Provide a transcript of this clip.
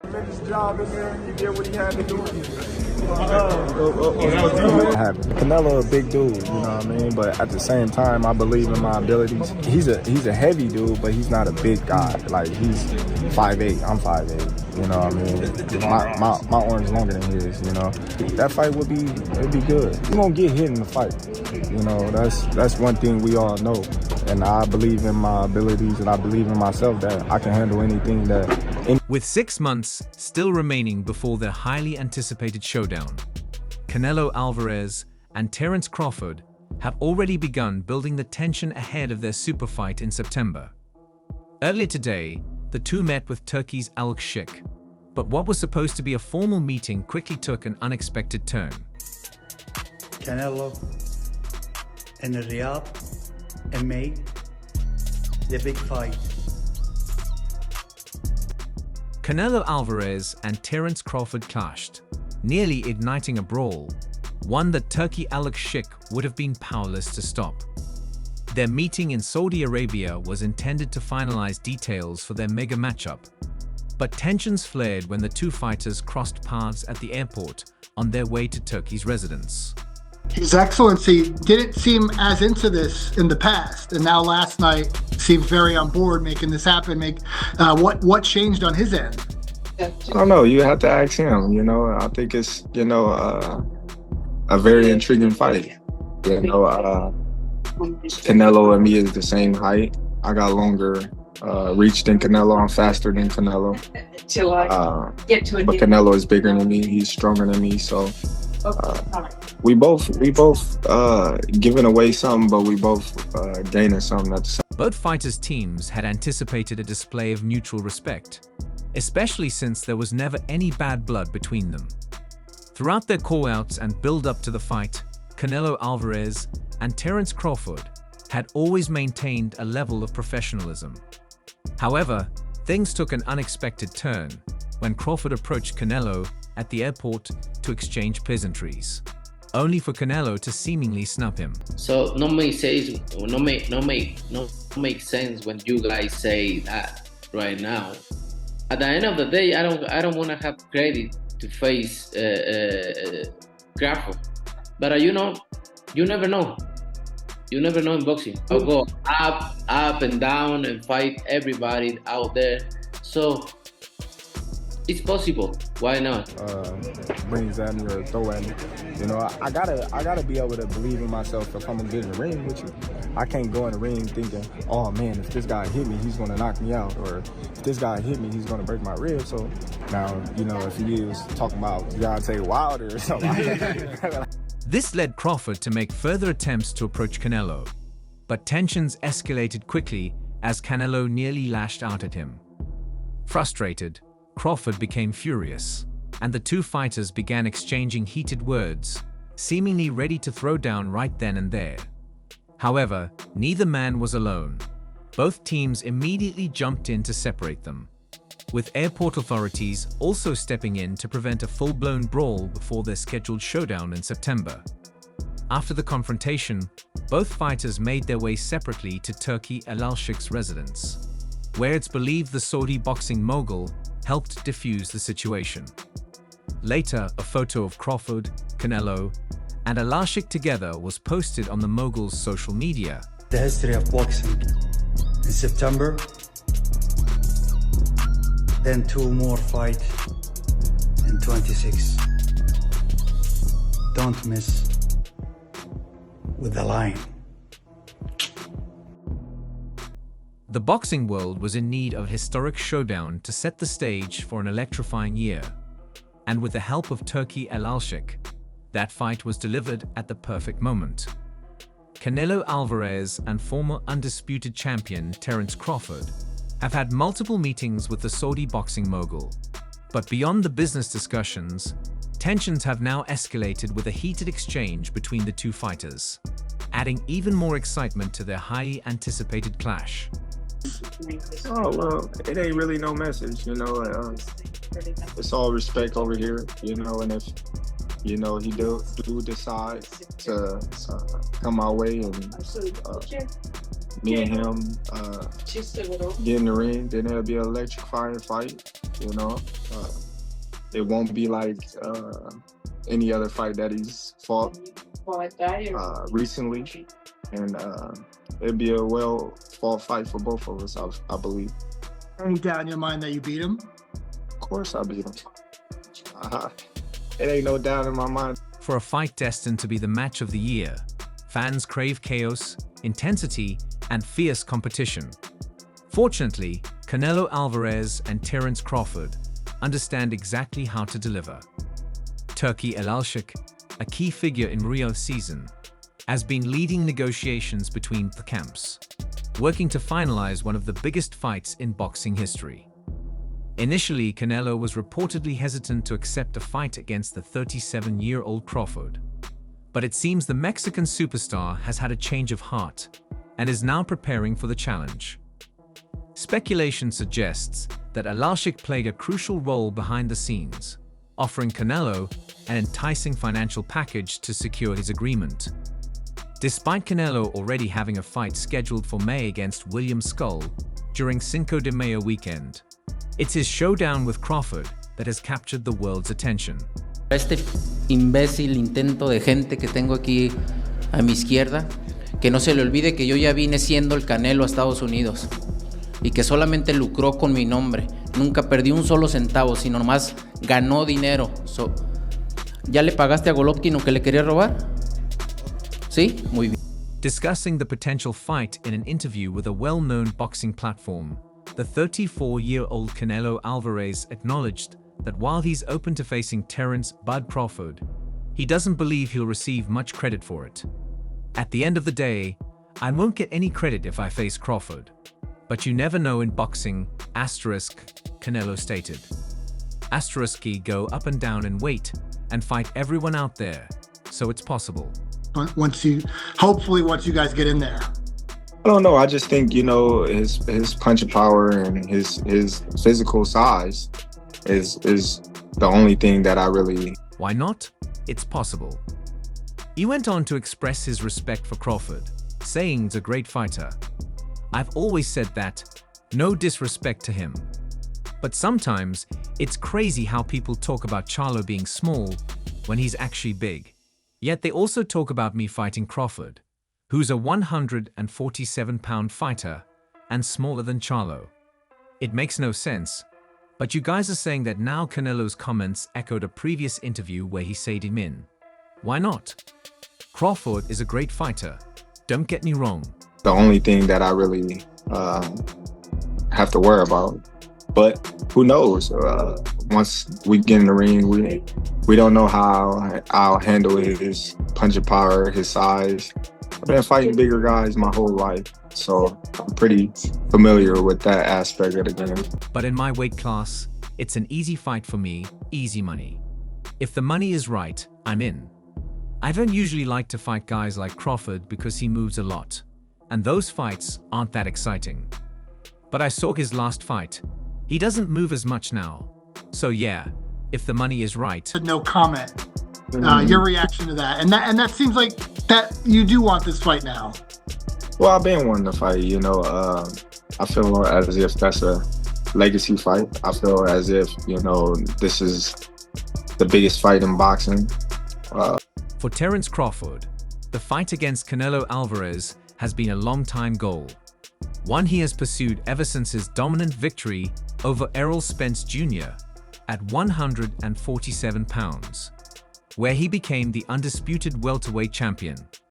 tremendous job in there. He did what he had to do. Canelo a big dude, you know what I mean? But at the same time, I believe in my abilities. He's a heavy dude, but he's not a big guy. Like, he's 5'8", I'm 5'8", you know what I mean? My arm's longer than his, you know? That fight it'd be good. You're gonna get hit in the fight, you know? That's one thing we all know. And I believe in my abilities, and I believe in myself that I can handle anything that... With 6 months still remaining before their highly anticipated showdown, Canelo Alvarez and Terence Crawford have already begun building the tension ahead of their super fight in September. Earlier today, the two met with Turkey's Alalshikh, but what was supposed to be a formal meeting quickly took an unexpected turn. Canelo in Riyadh and made the big fight. Canelo Alvarez and Terence Crawford clashed, nearly igniting a brawl, one that Turki Alalshikh would have been powerless to stop. Their meeting in Saudi Arabia was intended to finalize details for their mega matchup, but tensions flared when the two fighters crossed paths at the airport on their way to Turkey's residence. His Excellency didn't seem as into this in the past, and now last night seemed very on board making this happen. What changed on his end? I don't know. You have to ask him. You know, I think it's a very intriguing fight. You know, Canelo and me is the same height. I got longer reach than Canelo. I'm faster than Canelo. But Canelo is bigger than me. He's stronger than me. So. We both giving away something, but we both gaining something at the same. Both fighters' teams had anticipated a display of mutual respect, especially since there was never any bad blood between them. Throughout their call-outs and build-up to the fight, Canelo Alvarez and Terence Crawford had always maintained a level of professionalism. However, things took an unexpected turn when Crawford approached Canelo at the airport to exchange pleasantries, only for Canelo to seemingly snub him. So no make sense when you guys say that right now. At the end of the day, I don't want to have credit to face Crawford, but you know, you never know. You never know in boxing. I'll go up and down and fight everybody out there. So it's possible. Why not? Rings at me or throw at me. You know, I gotta be able to believe in myself if I'm gonna get in the ring with you. I can't go in the ring thinking, oh man, if this guy hit me, he's gonna knock me out, or if this guy hit me, he's gonna break my rib. So now, you know, if he is talking about Deontay Wilder or something. This led Crawford to make further attempts to approach Canelo, but tensions escalated quickly as Canelo nearly lashed out at him. Frustrated, Crawford became furious, and the two fighters began exchanging heated words, seemingly ready to throw down right then and there. However, neither man was alone. Both teams immediately jumped in to separate them, with airport authorities also stepping in to prevent a full-blown brawl before their scheduled showdown in September. After the confrontation, both fighters made their way separately to Turki Alalshikh's residence, where it's believed the Saudi boxing mogul helped defuse the situation. Later, a photo of Crawford, Canelo, and Alalshikh together was posted on the mogul's social media. The history of boxing. In September, then 2 more fight in 26. Don't miss with the line. The boxing world was in need of a historic showdown to set the stage for an electrifying year, and with the help of Turki Alalshikh, that fight was delivered at the perfect moment. Canelo Alvarez and former undisputed champion Terence Crawford have had multiple meetings with the Saudi boxing mogul, but beyond the business discussions, tensions have now escalated with a heated exchange between the two fighters, adding even more excitement to their highly anticipated clash. Oh, well, it ain't really no message, you know. It's all respect over here, you know, and if, you know, he do decide to come our way and me and him get in the ring, then it'll be an electrifying fight, you know. it won't be like any other fight that he's fought recently, and it'd be a well fought fight for both of us. I believe. Any doubt in your mind that you beat him? Of course, I beat him. It ain't no doubt in my mind. For a fight destined to be the match of the year, fans crave chaos, intensity, and fierce competition. Fortunately, Canelo Alvarez and Terence Crawford understand exactly how to deliver. Turki Alalshikh, a key figure in Rio's season, has been leading negotiations between the camps, working to finalize one of the biggest fights in boxing history. Initially, Canelo was reportedly hesitant to accept a fight against the 37-year-old Crawford. But it seems the Mexican superstar has had a change of heart and is now preparing for the challenge. Speculation suggests that Alalshikh played a crucial role behind the scenes, offering Canelo an enticing financial package to secure his agreement. Despite Canelo already having a fight scheduled for May against William Skull during Cinco de Mayo weekend, it's his showdown with Crawford that has captured the world's attention. Este imbécil intento de gente que tengo aquí a mi izquierda, que no se le olvide que yo ya vine siendo el Canelo a Estados Unidos y que solamente lucró con mi nombre. Nunca perdí un solo centavo, sino nomás ganó dinero. ¿Ya le pagaste a Golovkin lo que le quería robar? ¿Sí? Muy bien. Discussing the potential fight in an interview with a well-known boxing platform, the 34-year-old Canelo Alvarez acknowledged that while he's open to facing Terence "Bud" Crawford, he doesn't believe he'll receive much credit for it. At the end of the day, I won't get any credit if I face Crawford. But you never know in boxing, Canelo stated. Go up and down in weight and fight everyone out there, so it's possible. Hopefully once you guys get in there. I don't know. I just think, his punching power and his physical size is the only thing that I really... Why not? It's possible. He went on to express his respect for Crawford, saying he's a great fighter. I've always said that, no disrespect to him. But sometimes, it's crazy how people talk about Charlo being small when he's actually big. Yet they also talk about me fighting Crawford, who's a 147-pound fighter and smaller than Charlo. It makes no sense, but you guys are saying that now Canelo's comments echoed a previous interview where he said him in. Why not? Crawford is a great fighter, don't get me wrong. The only thing that I really have to worry about. But who knows? Once we get in the ring, we don't know how I'll handle his punching power, his size. I've been fighting bigger guys my whole life, so I'm pretty familiar with that aspect of the game. But in my weight class, it's an easy fight for me, easy money. If the money is right, I'm in. I don't usually like to fight guys like Crawford because he moves a lot, and those fights aren't that exciting. But I saw his last fight. He doesn't move as much now. So yeah, if the money is right. No comment. Your reaction to that. And that seems like that you do want this fight now. Well, I've been wanting to fight, I feel as if that's a legacy fight. I feel as if, this is the biggest fight in boxing. For Terence Crawford, the fight against Canelo Alvarez has been a long-time goal. One he has pursued ever since his dominant victory over Errol Spence Jr. at 147 pounds, where he became the undisputed welterweight champion.